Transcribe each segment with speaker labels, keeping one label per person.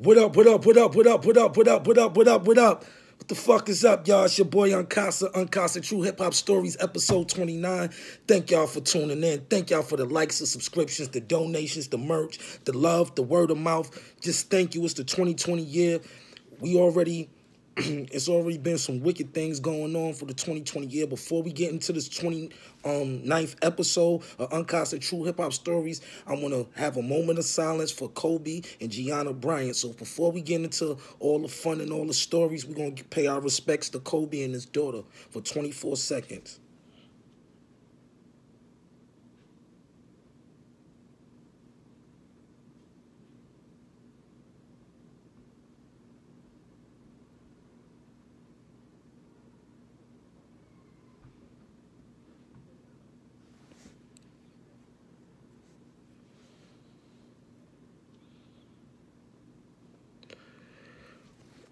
Speaker 1: What up, what up, what up, what up, what up, what up, what up, what up, what up? What the fuck is up, y'all? It's your boy Unkasa, Unkasa True Hip Hop Stories, episode 29. Thank y'all for tuning in. Thank y'all for the likes, the subscriptions, the donations, the merch, the love, the word of mouth. Just thank you. It's the 2020 year. It's already been some wicked things going on for the 2020 year. Before we get into this 29th episode of Unkasa True Hip Hop Stories, I want to have a moment of silence for Kobe and Gianna Bryant. So before we get into all the fun and all the stories, we're going to pay our respects to Kobe and his daughter for 24 seconds.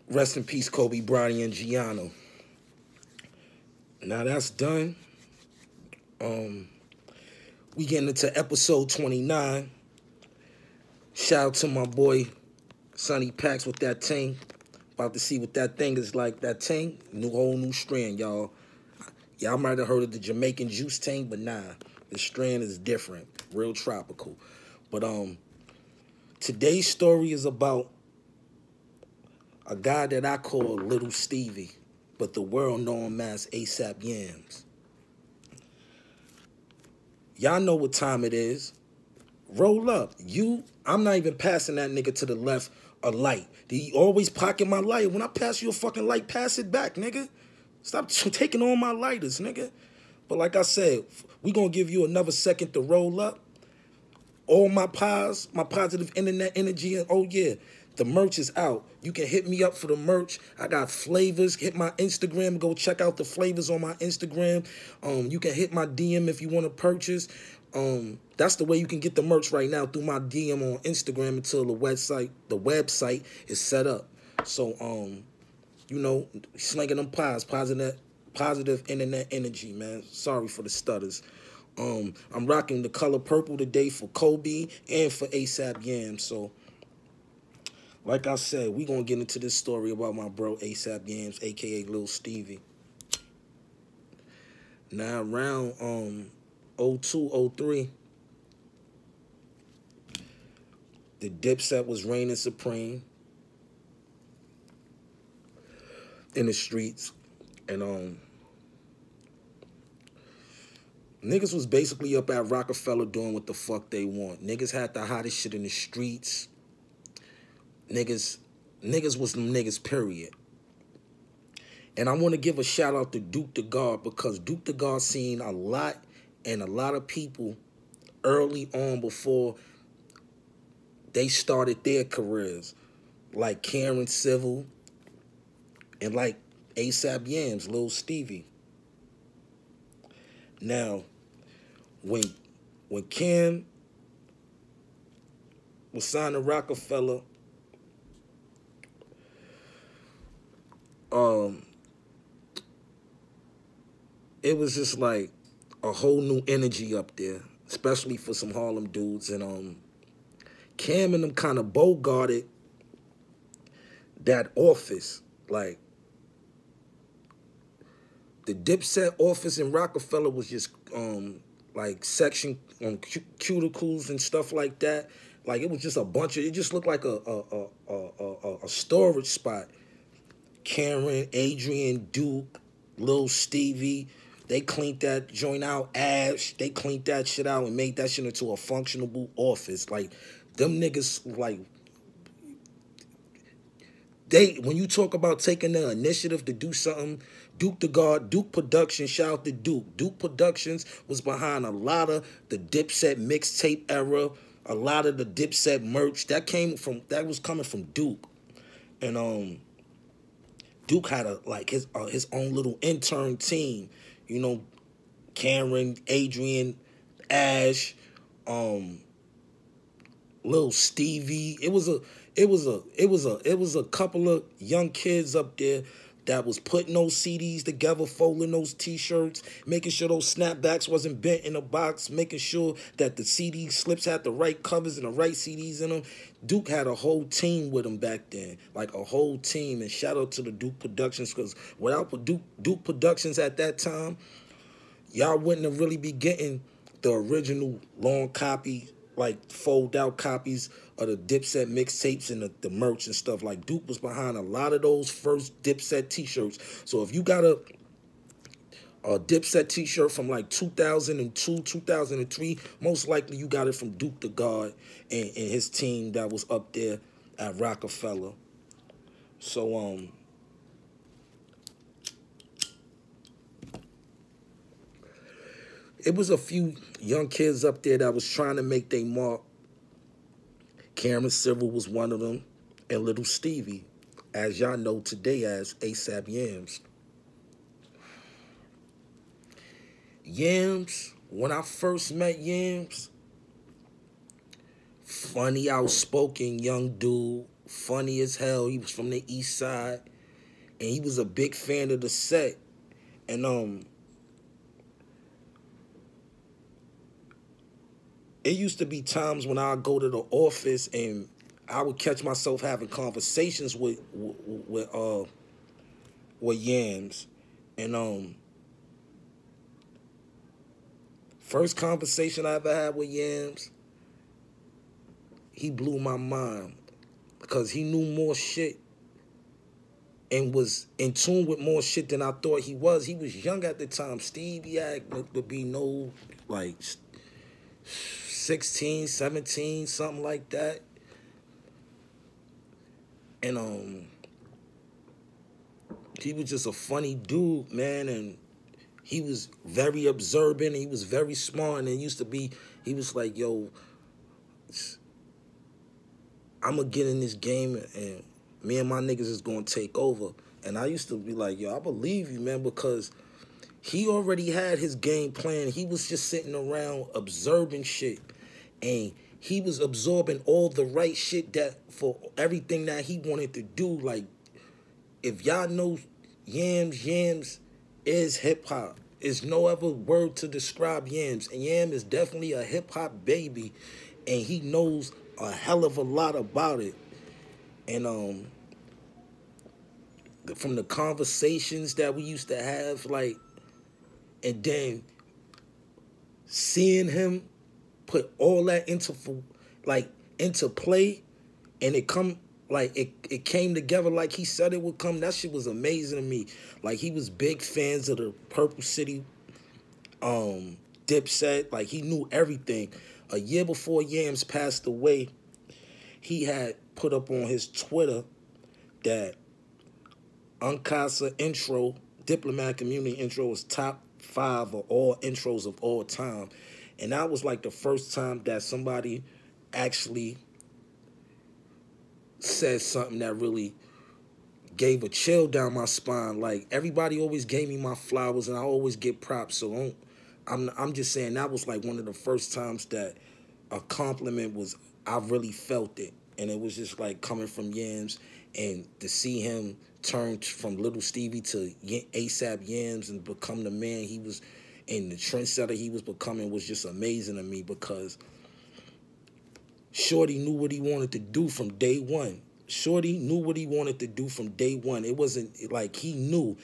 Speaker 1: Rest in peace, Kobe Bryant and Gianna. Now that's done. We getting into episode 29. Shout out to my boy Sonny Pax with that ting. About to see what that thing is like. That ting, whole new strand, y'all. Y'all might have heard of the Jamaican juice ting, but nah, the strand is different, real tropical. But today's story is about a guy that I call Little Stevie, but the world know him as ASAP Yams. Y'all know what time it is. Roll up. I'm not even passing that nigga to the left a light. He always pocket my light. When I pass you a fucking light, pass it back, nigga. Stop taking all my lighters, nigga. But like I said, we gonna give you another second to roll up. All my pies, my positive internet energy, and oh yeah, the merch is out. You can hit me up for the merch. I got flavors. Hit my Instagram. Go check out the flavors on my Instagram. You can hit my DM if you want to purchase. That's the way you can get the merch right now, through my DM on Instagram until the website is set up. So, you know, slinging them pies, positive internet energy, man. Sorry for the stutters. I'm rocking the color purple today for Kobe and for ASAP Yams. So, like I said, we gonna get into this story about my bro ASAP Yams, aka Lil Stevie. Now around 02, 03, the Dipset was reigning supreme in the streets, and niggas was basically up at Rockefeller doing what the fuck they want. Niggas had the hottest shit in the streets. Niggas was them niggas, period. And I want to give a shout out to Duke the God, because Duke the God seen a lot and a lot of people early on before they started their careers, like Karen Civil and like ASAP Yams, Lil Stevie. Now, when Cam was signed to Rockefeller, it was just like a whole new energy up there, especially for some Harlem dudes. And Cam and them kind of bogarted that office. Like, the Dipset office in Rockefeller was just like section on cuticles and stuff like that. Like, it was just a bunch of, it just looked like a storage spot. Karen, Adrian, Duke, Lil Stevie, they cleaned that joint out. Ash, they cleaned that shit out and made that shit into a functionable office. Like, them niggas, like, when you talk about taking the initiative to do something, Duke the God, Duke Productions, shout out to Duke. Duke Productions was behind a lot of the Dipset mixtape era, a lot of the Dipset merch. That was coming from Duke. And Duke had his own little intern team, you know, Cameron, Adrian, Ash, Lil Stevie. It was a couple of young kids up there that was putting those CDs together, folding those T-shirts, making sure those snapbacks wasn't bent in a box, making sure that the CD slips had the right covers and the right CDs in them. Duke had a whole team with him back then, like a whole team. And shout out to the Duke Productions, because without Duke Productions at that time, y'all wouldn't have really be getting the original long copy, like fold-out copies of the Dipset mixtapes and the merch and stuff. Like, Duke was behind a lot of those first Dipset T-shirts. So if you got a Dipset T-shirt from like 2002, 2003, most likely you got it from Duke the God and his team that was up there at Rockefeller. So, it was a few young kids up there that was trying to make their mark. Cameron Civil was one of them, and Little Stevie, as y'all know today as ASAP Yams. Yams, when I first met Yams, funny, outspoken young dude, funny as hell. He was from the East Side, and he was a big fan of the set. And it used to be times when I'd go to the office and I would catch myself having conversations with Yams. And first conversation I ever had with Yams, he blew my mind because he knew more shit and was in tune with more shit than I thought he was. He was young at the time. Steve, he had to be no, like, 16, 17, something like that. And he was just a funny dude, man, and he was very observant, he was very smart, and he was like, yo, I'm gonna get in this game and me and my niggas is gonna take over. And I used to be like, yo, I believe you, man, because he already had his game plan. He was just sitting around observing shit. And he was absorbing all the right shit that for everything that he wanted to do. Like, if y'all know Yams is hip-hop. There's no other word to describe Yams. And Yam is definitely a hip-hop baby. And he knows a hell of a lot about it. And from the conversations that we used to have, like, and then seeing him put all that into play, and it came together like he said it would come. That shit was amazing to me. Like, he was big fans of the Purple City, Dipset. Like, he knew everything. A year before Yams passed away, he had put up on his Twitter that Unkasa intro, Diplomatic Community intro, was top 5 of all intros of all time. And that was like the first time that somebody actually said something that really gave a chill down my spine. Like, everybody always gave me my flowers and I always get props. So I'm just saying that was like one of the first times that a compliment was, I really felt it. And it was just like coming from Yams, and to see him turn from Little Stevie to ASAP Yams and become the man he was, and the trendsetter he was becoming, was just amazing to me, because Shorty knew what he wanted to do from day one. Shorty knew what he wanted to do from day one. It wasn't like he knew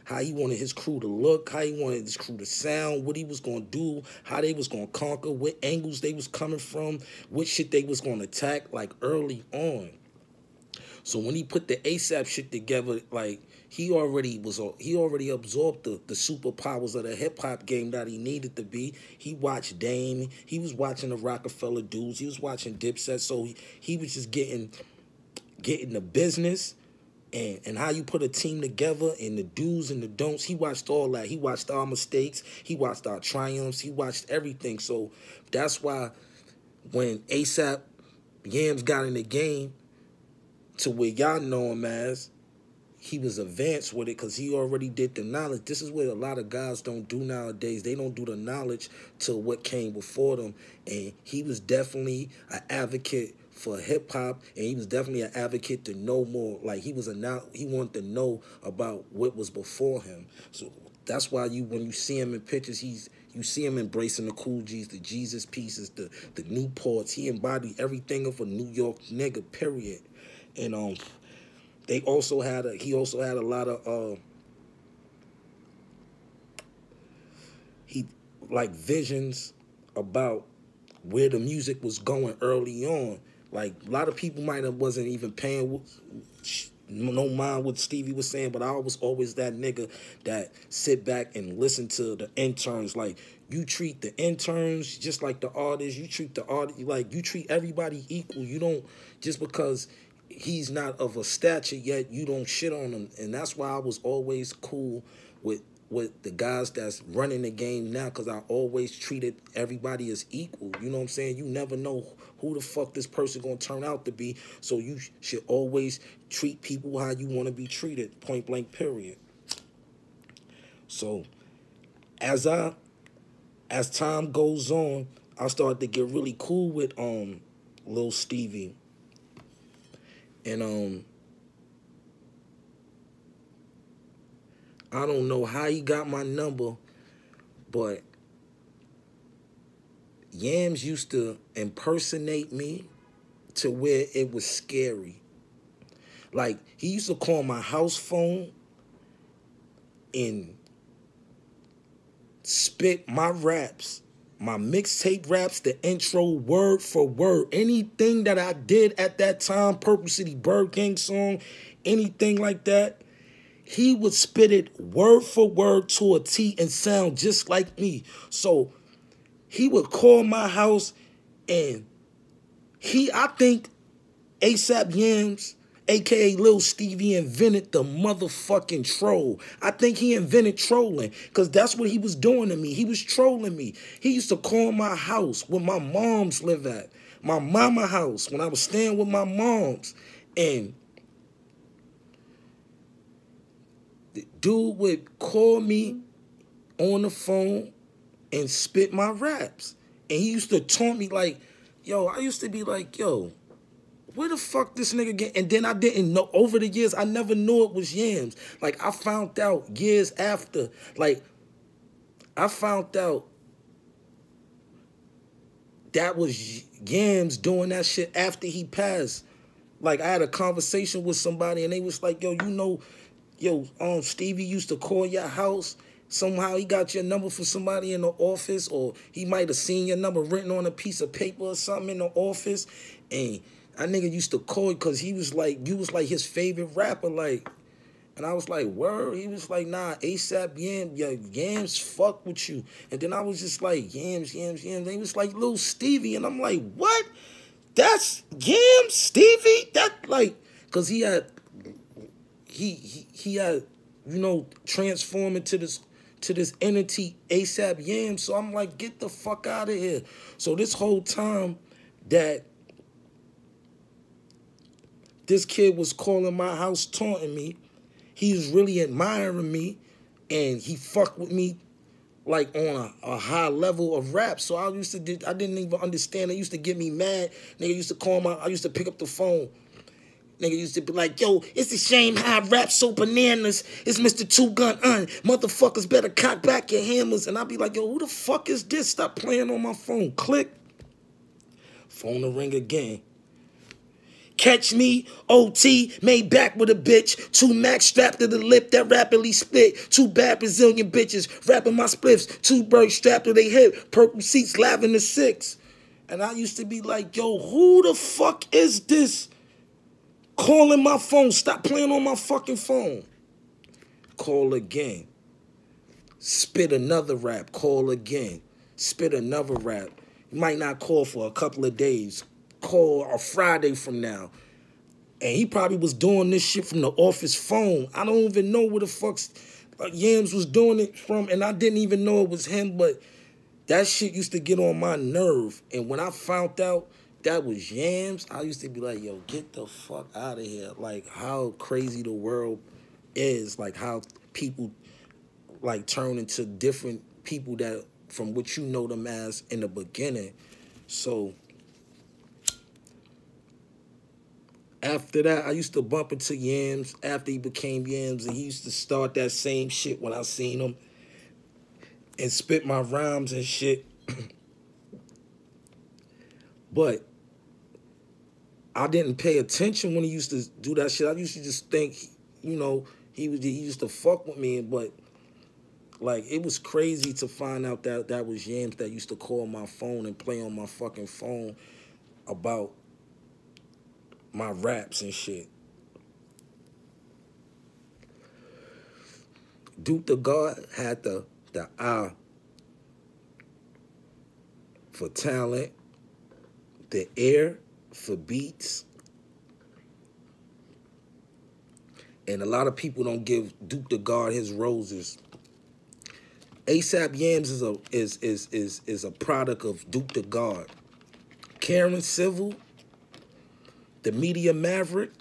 Speaker 1: how he wanted his crew to look, how he wanted his crew to sound, what he was going to do, how they was going to conquer, what angles they was coming from, what shit they was going to attack, like, early on. So when he put the ASAP shit together, like, he already absorbed the superpowers of the hip-hop game that he needed to be. He watched Dame. He was watching the Rockefeller dudes. He was watching Dipset. So he was just getting the business and how you put a team together and the do's and the don'ts. He watched all that. He watched our mistakes. He watched our triumphs. He watched everything. So that's why when ASAP Yams got in the game to where y'all know him as, he was advanced with it because he already did the knowledge. This is what a lot of guys don't do nowadays. They don't do the knowledge to what came before them. And he was definitely an advocate for hip hop, and he was definitely an advocate to know more. Like he wanted to know about what was before him. So that's why when you see him in pictures, you see him embracing the Cool G's, the Jesus pieces, the Newports. He embodied everything of a New York nigga, period. And he also had a lot of visions about where the music was going early on. Like a lot of people wasn't even paying no mind what Stevie was saying, but I was always that nigga that sit back and listen to the interns. Like, you treat the interns just like the artists. You treat the artist like you treat everybody equal. You don't, just because he's not of a stature yet, you don't shit on him. And that's why I was always cool with the guys that's running the game now, because I always treated everybody as equal. You know what I'm saying? You never know who the fuck this person gonna turn out to be, so you should always treat people how you want to be treated, point blank, period. So as time goes on, I started to get really cool with Lil Stevie. And I don't know how he got my number, but Yams used to impersonate me to where it was scary. Like, he used to call my house phone and spit my raps, my mixtape raps, the intro word for word. Anything that I did at that time, Purple City Bird Gang song, anything like that, he would spit it word for word to a T and sound just like me. So he would call my house, and I think ASAP Yams, a.k.a. Lil Stevie, invented the motherfucking troll. I think he invented trolling, because that's what he was doing to me. He was trolling me. He used to call my house where my moms live at, my mama house, when I was staying with my moms. And the dude would call me on the phone and spit my raps. And he used to taunt me like, yo, I used to be like, yo, where the fuck this nigga get? And then I didn't know, over the years, I never knew it was Yams. Like, I found out years after. Like, I found out that was Yams doing that shit after he passed. Like, I had a conversation with somebody, and they was like, yo, Stevie used to call your house. Somehow he got your number from somebody in the office, or he might have seen your number written on a piece of paper or something in the office. And that nigga used to call you because he was like, you was like his favorite rapper, like. And I was like, word? He was like, nah, ASAP Yams fuck with you. And then I was just like, Yams. And he was like, Lil Stevie. And I'm like, what? That's Yams, Stevie? That, like, because he had, transformed into this entity, ASAP Yams. So I'm like, get the fuck out of here. So this whole time that this kid was calling my house, taunting me, he was really admiring me, and he fucked with me like on a high level of rap. So I didn't even understand. It used to get me mad. Nigga used to call I used to pick up the phone. Nigga used to be like, yo, it's a shame how I rap so bananas. It's Mr. Two Gun Un. Motherfuckers better cock back your hammers. And I'd be like, yo, who the fuck is this? Stop playing on my phone. Click. Phone to ring again. Catch me, OT, made back with a bitch. 2 Max strapped to the lip that rapidly split. 2 bad Brazilian bitches rapping my spliffs. 2 birds strapped to their hip. Purple seats, lavender 6. And I used to be like, yo, who the fuck is this calling my phone? Stop playing on my fucking phone. Call again. Spit another rap. Call again. Spit another rap. You might not call for a couple of days. Call a Friday from now. And he probably was doing this shit from the office phone. I don't even know where the fuck Yams was doing it from, and I didn't even know it was him, but that shit used to get on my nerve. And when I found out that was Yams, I used to be like, yo, get the fuck out of here. Like, how crazy the world is. Like, how people, like, turn into different people that from what you know them as in the beginning. So After that, I used to bump into Yams after he became Yams, and he used to start that same shit when I seen him and spit my rhymes and shit. But I didn't pay attention when he used to do that shit. I used to just think, you know, he used to fuck with me, but like it was crazy to find out that that was Yams that used to call my phone and play on my fucking phone about my raps and shit. Duke the God had the eye for talent, the ear for beats, and a lot of people don't give Duke the God his roses. ASAP Yams is a product of Duke the God. Karen Civil, the media maverick,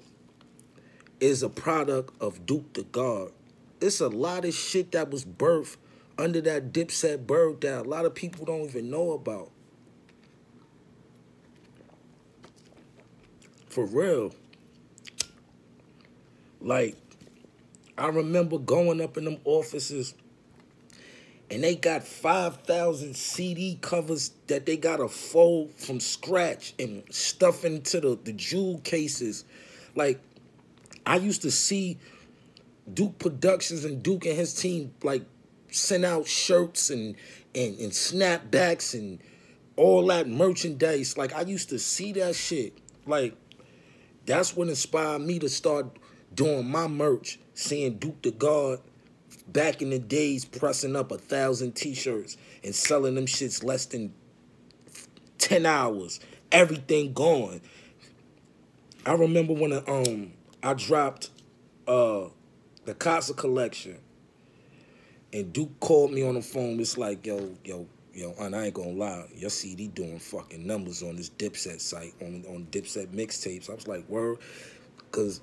Speaker 1: is a product of Duke the God. It's a lot of shit that was birthed under that Dipset bird that a lot of people don't even know about. For real. Like, I remember going up in them offices and they got 5,000 CD covers that they got to fold from scratch and stuff into the jewel cases. Like, I used to see Duke Productions and Duke and his team, like, send out shirts and snapbacks and all that merchandise. Like, I used to see that shit. Like, that's what inspired me to start doing my merch, seeing Duke the God back in the days pressing up 1,000 t-shirts and selling them shits less than 10 hours. Everything gone. I remember when I dropped the Unkasa collection and Duke called me on the phone. It's like, yo, and I ain't gonna lie, your CD doing fucking numbers on this Dipset site, on Dipset mixtapes. I was like, word, because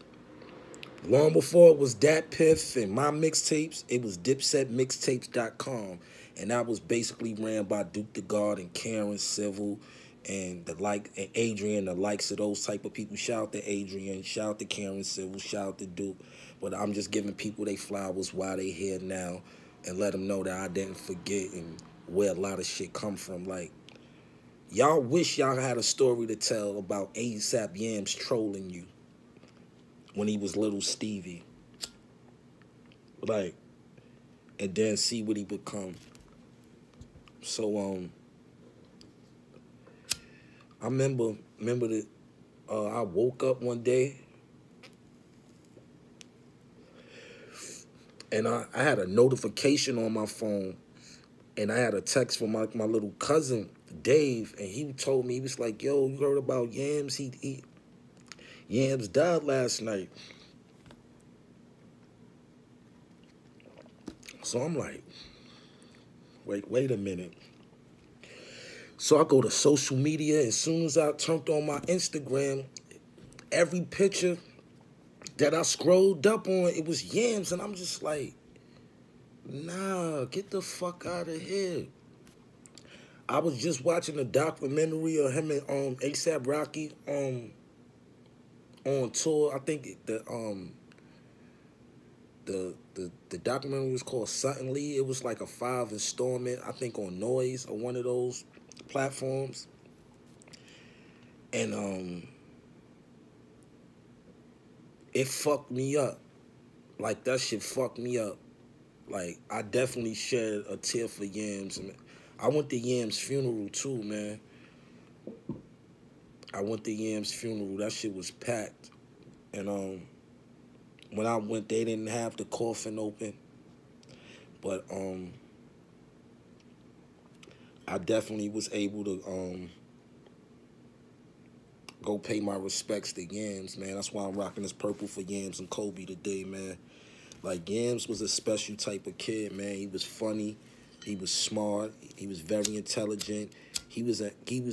Speaker 1: long before it was Dat Piff and my mixtapes, it was dipsetmixtapes.com. And that was basically ran by Duke the God and Karen Civil and and Adrian, the likes of those type of people. Shout out to Adrian, shout out to Karen Civil, shout out to Duke. But I'm just giving people their flowers while they here now and let them know that I didn't forget and where a lot of shit come from. Like, y'all wish y'all had a story to tell about ASAP Yams trolling you when he was little Stevie. Like, and then see what he become. So, I remember that I woke up one day and I had a notification on my phone and I had a text from my little cousin, Dave, and he told me, he was like, yo, you heard about Yams? Yams died last night. So I'm like, wait a minute. So I go to social media. As soon as I turned on my Instagram, every picture that I scrolled up on, it was Yams. And I'm just like, nah, get the fuck out of here. I was just watching a documentary of him and A$AP Rocky on tour. I think the documentary was called Suddenly. It was like a 5 installment, I think on Noise or one of those platforms. And it fucked me up. Like, that shit fucked me up. Like, I definitely shed a tear for Yams. I went to Yams' funeral too, man. I went to Yams' funeral. That shit was packed. And when I went, they didn't have the coffin open. But I definitely was able to go pay my respects to Yams, man. That's why I'm rocking this purple for Yams and Kobe today, man. Like, Yams was a special type of kid, man. He was funny. He was smart. He was very intelligent. He was a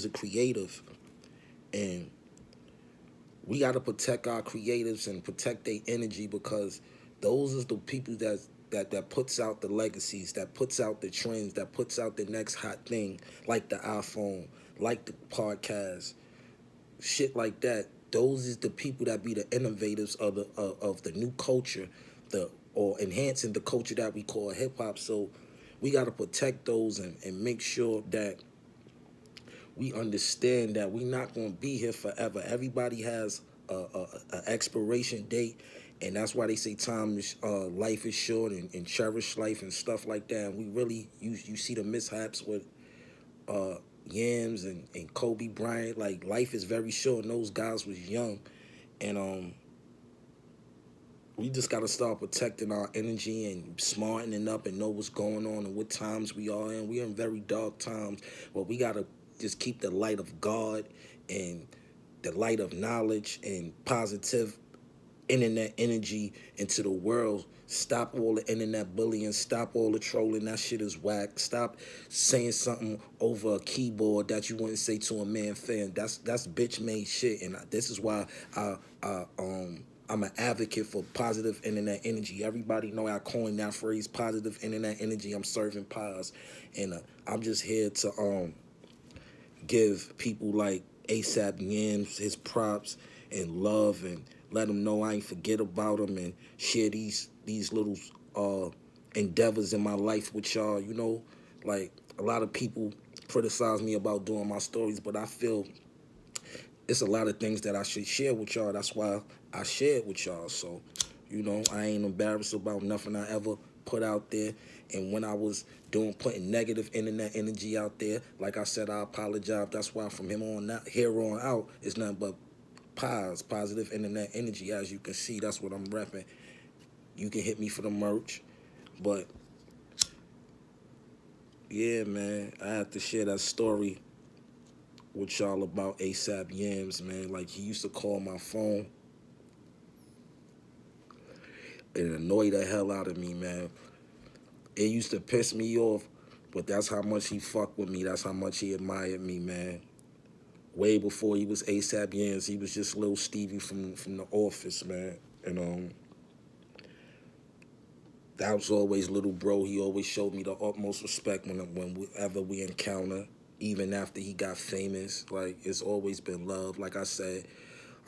Speaker 1: creative. And we got to protect our creatives and protect their energy, because those are the people that puts out the legacies, that puts out the trends, that puts out the next hot thing, like the iPhone, like the podcast, shit like that. Those is the people that be the innovators of the new culture, or enhancing the culture that we call hip hop. So we got to protect those, and make sure that we understand that we're not going to be here forever. Everybody has a expiration date, and that's why they say life is short, and cherish life and stuff like that. And we really, you see the mishaps with Yams and Kobe Bryant. Like, life is very short, and those guys was young, and we just got to start protecting our energy and smartening up and know what's going on and what times we are in. We're in very dark times, but we got to just keep the light of God and the light of knowledge and positive internet energy into the world. Stop all the internet bullying. Stop all the trolling. That shit is whack. Stop saying something over a keyboard that you wouldn't say to a man fan. That's bitch made shit. And this is why I'm an advocate for positive internet energy. Everybody know I coined that phrase, positive internet energy. I'm serving pies, and I'm just here to give people like ASAP Yams his props and love, and let them know I ain't forget about him, and share these little endeavors in my life with y'all. You know, like, a lot of people criticize me about doing my stories, but I feel it's a lot of things that I should share with y'all. That's why I share it with y'all. So, you know, I ain't embarrassed about nothing I ever put out there. And when I was putting negative internet energy out there, like I said, I apologize. That's why from here on out, it's nothing but positive internet energy. As you can see, that's what I'm repping. You can hit me for the merch. But yeah, man, I have to share that story with y'all about ASAP Yams, man. Like, he used to call my phone. It annoyed the hell out of me, man. It used to piss me off, but that's how much he fucked with me. That's how much he admired me, man. Way before he was ASAP Yams, he was just little Stevie from the office, man. And that was always little bro. He always showed me the utmost respect whenever we encounter, even after he got famous. Like, it's always been love. Like I said,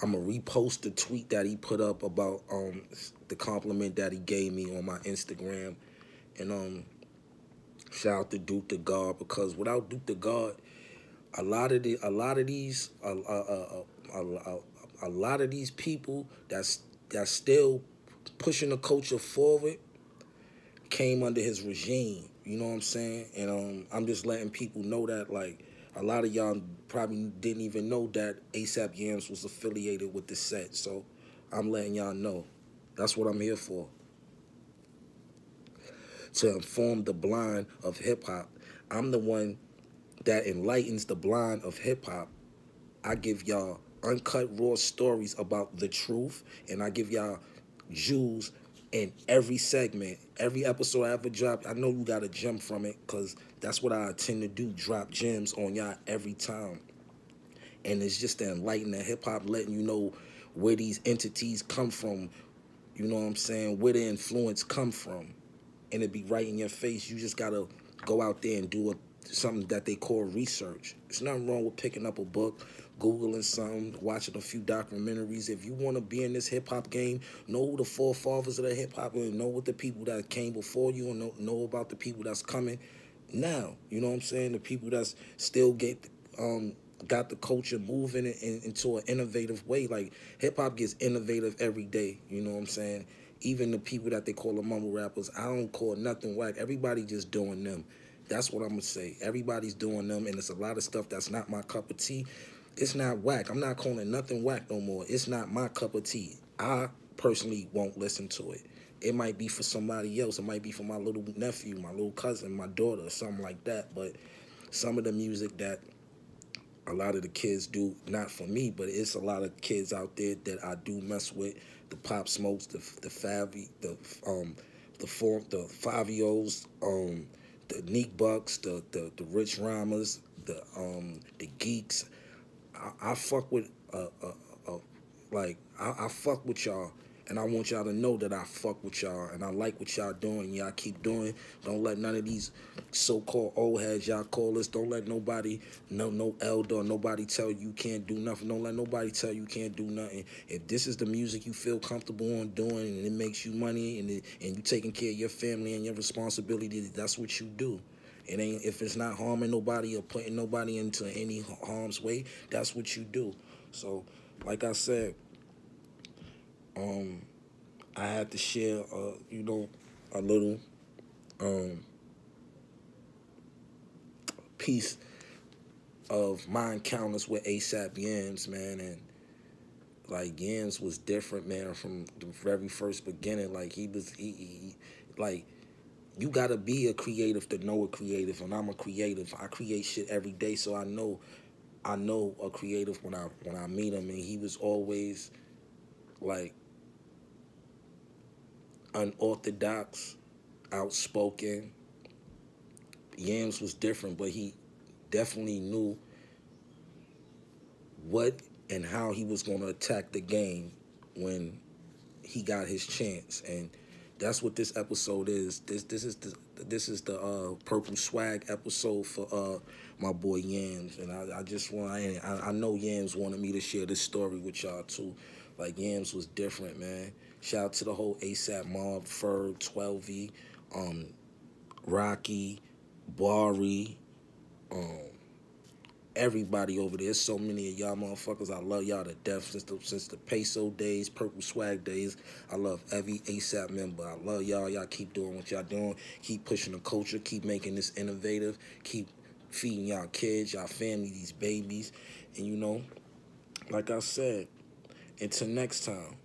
Speaker 1: I'm going to repost the tweet that he put up about the compliment that he gave me on my Instagram. And shout out to Duke the God, because without Duke the God, a lot of these people that's still pushing the culture forward came under his regime. You know what I'm saying? And I'm just letting people know that, like, a lot of y'all probably didn't even know that ASAP Yams was affiliated with the set. So I'm letting y'all know. That's what I'm here for. To inform the blind of hip-hop. I'm the one that enlightens the blind of hip-hop. I give y'all uncut, raw stories about the truth, and I give y'all jewels in every segment. Every episode I ever drop, I know you got a gem from it, because that's what I tend to do, drop gems on y'all every time. And it's just to enlighten the hip-hop, letting you know where these entities come from, you know what I'm saying, where the influence come from. And it be right in your face. You just got to go out there and do something that they call research. There's nothing wrong with picking up a book, Googling something, watching a few documentaries. If you want to be in this hip-hop game, know who the forefathers of the hip-hop are, know what the people that came before you, and know about the people that's coming now. You know what I'm saying? The people that's still got the culture moving into an innovative way. Like, hip-hop gets innovative every day. You know what I'm saying? Even the people that they call the mumble rappers, I don't call nothing whack. Everybody just doing them. That's what I'm going to say. Everybody's doing them, and it's a lot of stuff that's not my cup of tea. It's not whack. I'm not calling nothing whack no more. It's not my cup of tea. I personally won't listen to it. It might be for somebody else. It might be for my little nephew, my little cousin, my daughter, or something like that. But some of the music that a lot of the kids do, not for me, but it's a lot of kids out there that I do mess with. The Pop Smokes, the Favy, the 5-year-olds, the Neek Bucks, the Rich Rhymers, the Geeks. I fuck with I fuck with y'all, And I want y'all to know that I fuck with y'all and I like what y'all doing. Y'all keep doing. Don't let none of these so-called old heads y'all call us. Don't let nobody, no elder or nobody tell you can't do nothing. Don't let nobody tell you can't do nothing. If this is the music you feel comfortable on doing and it makes you money and you taking care of your family and your responsibility, that's what you do. It ain't, if it's not harming nobody or putting nobody into any harm's way, that's what you do. So, like I said, I had to share, you know, a little piece of my encounters with ASAP Yams, man, and like Yams was different, man, from the very first beginning. Like he like you gotta be a creative to know a creative, and I'm a creative. I create shit every day, so I know a creative when I meet him, and he was always like unorthodox, outspoken. Yams was different, but he definitely knew what and how he was going to attack the game when he got his chance, and that's what this episode is. This is the Purple Swag episode for my boy Yams, and I just want I know Yams wanted me to share this story with y'all too. Like Yams was different, man. Shout out to the whole ASAP mob, Ferg, 12E, Rocky, Bari, everybody over there. There's so many of y'all motherfuckers. I love y'all to death since the Peso days, Purple Swag days. I love every ASAP member. I love y'all. Y'all keep doing what y'all doing. Keep pushing the culture. Keep making this innovative. Keep feeding y'all kids, y'all family, these babies. And you know, like I said, until next time,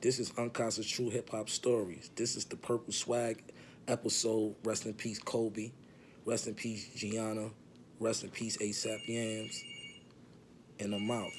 Speaker 1: this is Unkasa's True Hip Hop Stories. This is the Purple Swag episode. Rest in peace, Kobe. Rest in peace, Gianna. Rest in peace, ASAP Yams. And I'm out.